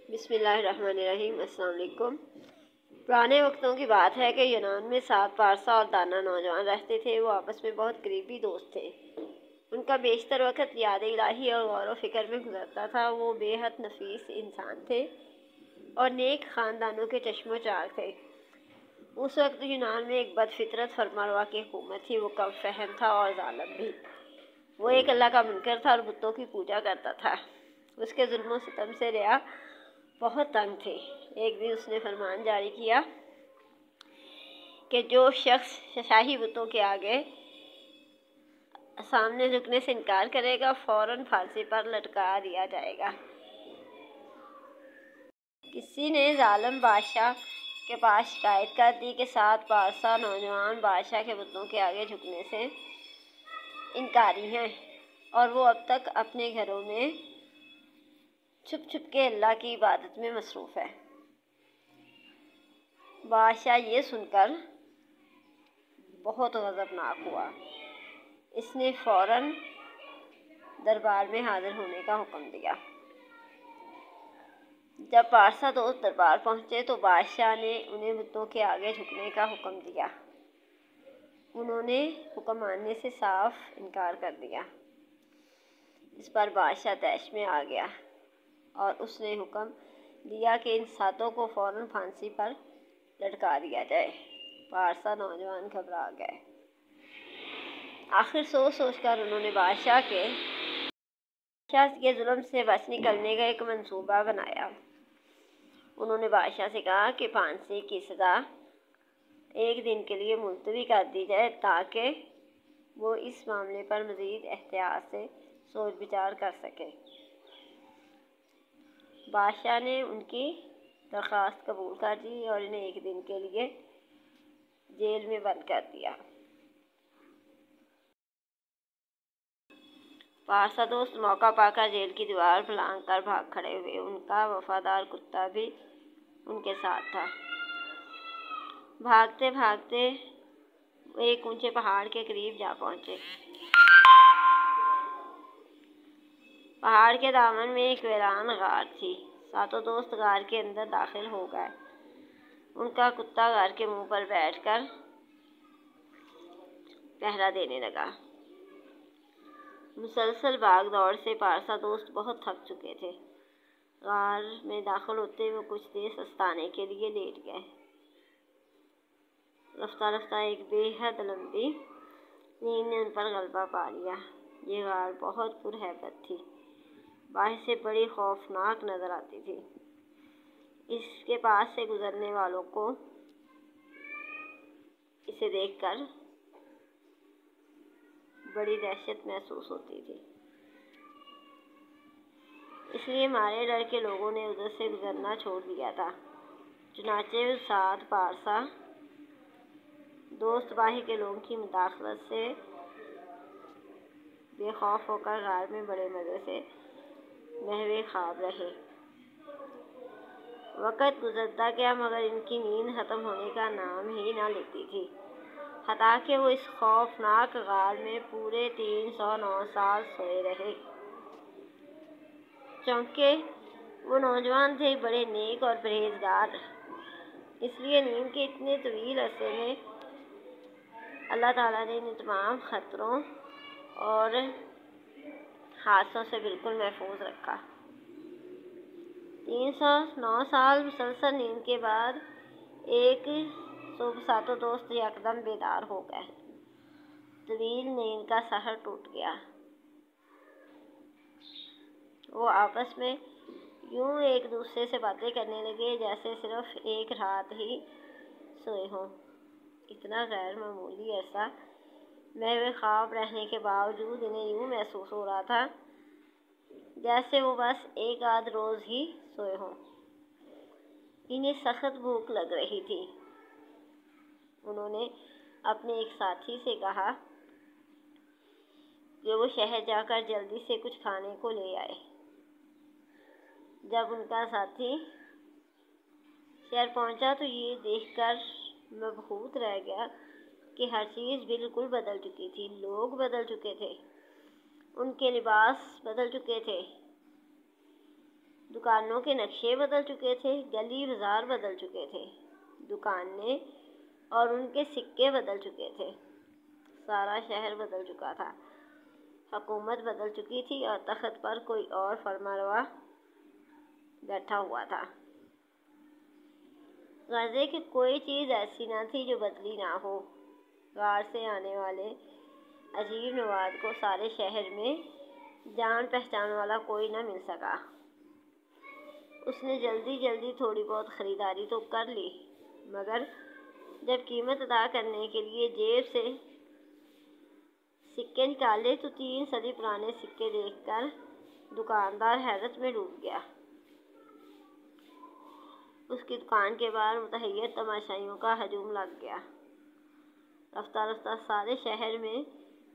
بسم اللہ الرحمن الرحیم۔ السلام علیکم۔ پرانے وقتوں کی بات ہے کہ یونان میں 7 پارسا اور دانا نوجوان رہتے تھے۔ وہ آپس میں بہت قریبی دوست تھے۔ ان کا بیشتر وقت یاد الہی اور غور و فکر میں گزرتا تھا۔ وہ بے حد نفیس انسان تھے اور نیک خاندانوں کے چشم و چراغ تھے۔ اس وقت یونان میں ایک بد فطرت فرمانروا کی حکومت تھی۔ وہ کم فہم تھا اور ظالم بھی۔ وہ ایک اللہ کا منکر تھا اور بتوں کی پوجا کرتا تھا۔ اس کے ظلم و ستم سے رعایا بہت تنگ تھے۔ ایک دن اس نے فرمان جاری کیا کہ جو شخص شاہی بتوں کے آگے سامنے جھکنے سے انکار کرے گا فوراً پھانسی پر لٹکا دیا جائے گا۔ کسی نے ظالم بادشاہ کے پاس شکایت کر دی کہ 7 پارسا نوجوان بادشاہ کے بتوں کے آگے جھکنے سے انکاری ہیں اور وہ اب تک اپنے گھروں میں چھپ چھپ کے اللہ کی عبادت میں مصروف ہے۔ بادشاہ یہ سن کر بہت غضبناک ہوا۔ اس نے فوراً دربار میں حاضر ہونے کا حکم دیا۔ جب پارسا دوست دربار پہنچے تو بادشاہ نے انہیں بتوں کے آگے جھکنے کا حکم دیا۔ انہوں نے حکم ماننے سے صاف انکار کر دیا۔ اس پر بادشاہ طیش میں آ گیا اور اس نے حکم دیا کہ ان 7 کو فوراً پھانسی پر لٹکا دیا جائے۔ پارسا نوجوان گھبرا گئے۔ آخر سوچ سوچ کر انہوں نے بادشاہ کے ظلم سے بچ نکلنے کا ایک منصوبہ بنایا۔ انہوں نے بادشاہ سے کہا کہ پھانسی کی سزا ایک دن کے لیے ملتوی کر دی جائے تاکہ وہ اس معاملے پر مزید احتیاط سے سوچ بچار کر سکے۔ بادشاہ نے ان کی درخواست قبول کر لی اور انہیں ایک دن کے لیے جیل میں بند کر دیا۔ پارسا دوست موقع پا کر جیل کی دیوار پر لانگ کر بھاگ کھڑے ہوئے۔ ان کا وفادار کتا بھی ان کے ساتھ تھا۔ بھاگتے بھاگتے وہ ایک اونچے پہاڑ کے قریب جا پہنچے۔ پہاڑ کے دامن میں ایک ویران غار تھی۔ 7 دوست غار کے اندر داخل ہو گئے۔ ان کا کتا غار کے منہ پر بیٹھ کر پہرا دینے لگا۔ مسلسل بھاگ دوڑ سے پارسا دوست بہت تھک چکے تھے۔ غار میں داخل ہوتے وہ کچھ دیر سستانے کے لیے لیٹ گئے۔ رفتہ رفتہ ایک بے حد لمبی نیند نے ان پر غلبہ پا لیا۔ یہ غار بہت پرہیبت تھی۔ باہر سے بڑی خوفناک نظر آتی تھی۔ اس کے پاس سے گزرنے والوں کو اسے دیکھ کر بڑی دہشت محسوس ہوتی تھی۔ اس لیے مارے ڈر کے لوگوں نے ادھر سے گزرنا چھوڑ دیا تھا۔ چنانچہ 7 پارسا دوست باہر کے لوگوں کی مداخلت سے بے خوف ہو کر غار میں بڑے مزے سے محو خواب رہے۔ وقت گزرتا گیا مگر ان کی نیند ختم ہونے کا نام ہی نہ لیتی تھی، حتیٰ کہ وہ اس خوفناک غار میں پورے 309 سال سوئے رہے۔ چونکہ وہ نوجوان تھے، بڑے نیک اور پرہیزگار، اس لیے نیند کے اتنے طویل عرصے میں اللہ تعالیٰ نے انہیں تمام خطروں اور حادثوں سے بالکل محفوظ رکھا۔ 309 سال مسلسل نیند کے بعد ایک صبح 7 دوست یکدم بیدار ہو گئے۔ طویل نیند کا سحر ٹوٹ گیا۔ وہ آپس میں یوں ایک دوسرے سے باتیں کرنے لگے جیسے صرف ایک رات ہی سوئے ہوں۔ اتنا غیر معمولی عرصہ محو خواب رہنے کے باوجود انہیں یوں محسوس ہو رہا تھا جیسے وہ بس ایک آدھ روز ہی سوئے ہوں۔ انہیں سخت بھوک لگ رہی تھی۔ انہوں نے اپنے ایک ساتھی سے کہا کہ وہ شہر جا کر جلدی سے کچھ کھانے کو لے آئے۔ جب ان کا ساتھی شہر پہنچا تو یہ دیکھ کر مبہوت رہ گیا کہ ہر چیز بالکل بدل چکی تھی۔ لوگ بدل چکے تھے، ان کے لباس بدل چکے تھے، دکانوں کے نقشے بدل چکے تھے، گلی بازار بدل چکے تھے، دکانیں اور ان کے سکے بدل چکے تھے، سارا شہر بدل چکا تھا، حکومت بدل چکی تھی اور تخت پر کوئی اور فرمانروا بیٹھا ہوا تھا۔ غرضے کہ کوئی چیز ایسی نہ تھی جو بدلی نہ ہو۔ غار سے آنے والے عجیب نواد کو سارے شہر میں جان پہچان والا کوئی نہ مل سکا۔ اس نے جلدی تھوڑی بہت خریداری تو کر لی، مگر جب قیمت ادا کرنے کے لیے جیب سے سکے نکالے تو 3 صدی پرانے سکے دیکھ کر دکاندار حیرت میں ڈوب گیا۔ اس کی دکان کے باہر متحیر تماشائیوں کا ہجوم لگ گیا۔ رفتہ رفتہ سارے شہر میں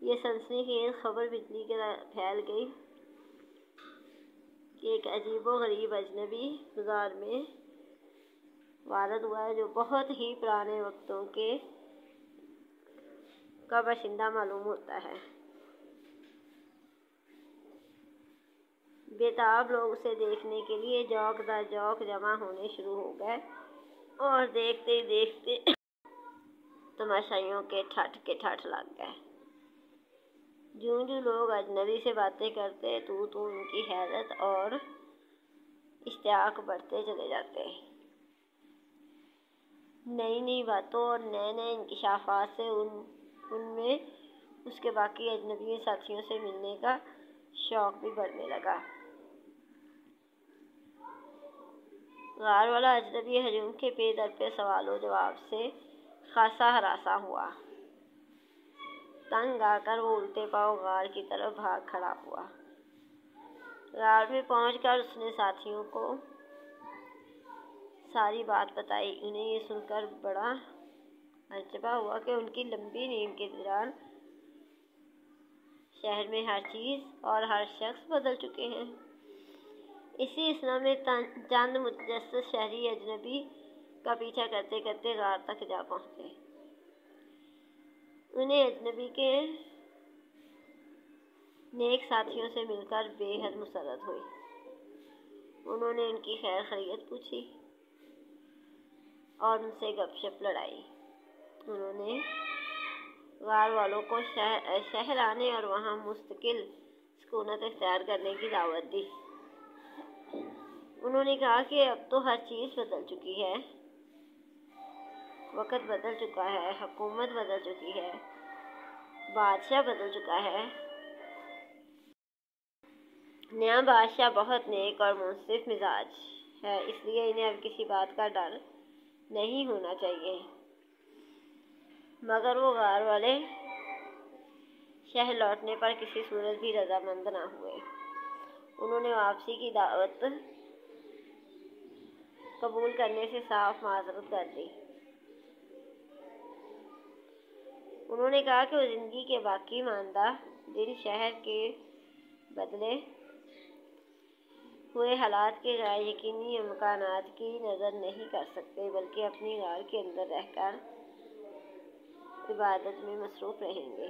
یہ سنسنی خیز خبر بجلی کی طرح پھیل گئی کہ ایک عجیب و غریب اجنبی بازار میں وارد ہوا ہے جو بہت ہی پرانے وقتوں کا باشندہ معلوم ہوتا ہے۔ بےتاب لوگ اسے دیکھنے کے لیے جوق در جوق جمع ہونے شروع ہو گئے اور دیکھتے ہی دیکھتے تماشائیوں کے ٹھٹ لگ گئے۔ جوں لوگ اجنبی سے باتیں کرتے تو ان کی حیرت اور اشتیاق بڑھتے چلے جاتے۔ نئی باتوں اور نئے انکشافات سے ان میں اس کے باقی اجنبی ساتھیوں سے ملنے کا شوق بھی بڑھنے لگا۔ غار والا اجنبی ہجوم کے پے در پے سوال و جواب سے خاصا ہراساں ہوا۔ تنگ آ کر وہ الٹے پاؤں غار کی طرف بھاگ کھڑا ہوا۔ غار میں پہنچ کر اس نے ساتھیوں کو ساری بات بتائی۔ انہیں یہ سن کر بڑا عجبہ ہوا کہ ان کی لمبی نیند کے دوران شہر میں ہر چیز اور ہر شخص بدل چکے ہیں۔ اسی اثنا میں چند متجسس شہری اجنبی کا پیچھا کرتے کرتے غار تک جا پہنچے۔ انہیں اجنبی کے نیک ساتھیوں سے مل کر بے حد مسرت ہوئی۔ انہوں نے ان کی خیر خیریت پوچھی اور ان سے گپ شپ لڑائی۔ انہوں نے غار والوں کو شہر آنے اور وہاں مستقل سکونت اختیار کرنے کی دعوت دی۔ انہوں نے کہا کہ اب تو ہر چیز بدل چکی ہے، وقت بدل چکا ہے، حکومت بدل چکی ہے، بادشاہ بدل چکا ہے۔ نیا بادشاہ بہت نیک اور منصف مزاج ہے، اس لیے انہیں اب کسی بات کا ڈر نہیں ہونا چاہیے۔ مگر وہ غار والے شہر لوٹنے پر کسی صورت بھی رضامند نہ ہوئے۔ انہوں نے واپسی کی دعوت قبول کرنے سے صاف معذرت کر دی۔ انہوں نے کہا کہ وہ زندگی کے باقی ماندہ دن شہر کے بدلے ہوئے حالات کے غیر یقینی امکانات کی نظر نہیں کر سکتے، بلکہ اپنی غار کے اندر رہ کر عبادت میں مصروف رہیں گے۔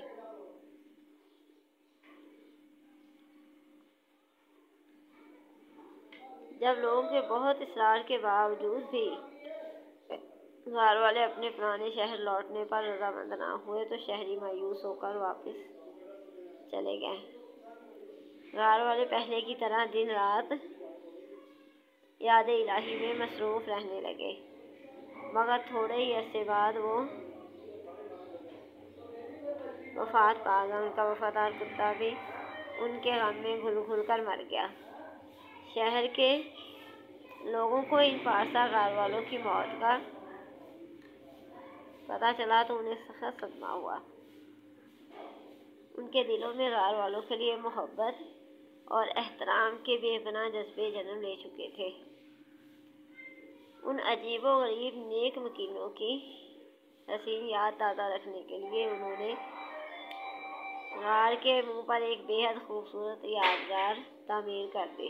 جب لوگوں کے بہت اصرار کے باوجود بھی غار والے اپنے پرانے شہر لوٹنے پر رضامند نہ ہوئے تو شہری مایوس ہو کر واپس چلے گئے۔ غار والے پہلے کی طرح دن رات یاد الہی میں مصروف رہنے لگے، مگر تھوڑے ہی عرصے بعد وہ وفات پا گئے۔ ان کا وفادار کتا بھی ان کے غم میں گھل کر مر گیا۔ شہر کے لوگوں کو ان پارسا غار والوں کی موت کا پتہ چلا تو انہیں سخت صدمہ ہوا۔ ان کے دلوں میں غار والوں کے لیے محبت اور احترام کے بے پناہ جذبے جنم لے چکے تھے۔ ان عجیب و غریب نیک مکینوں کی حسین یاد تازہ رکھنے کے لیے انہوں نے غار کے منہ پر ایک بے حد خوبصورت یادگار تعمیر کر دی۔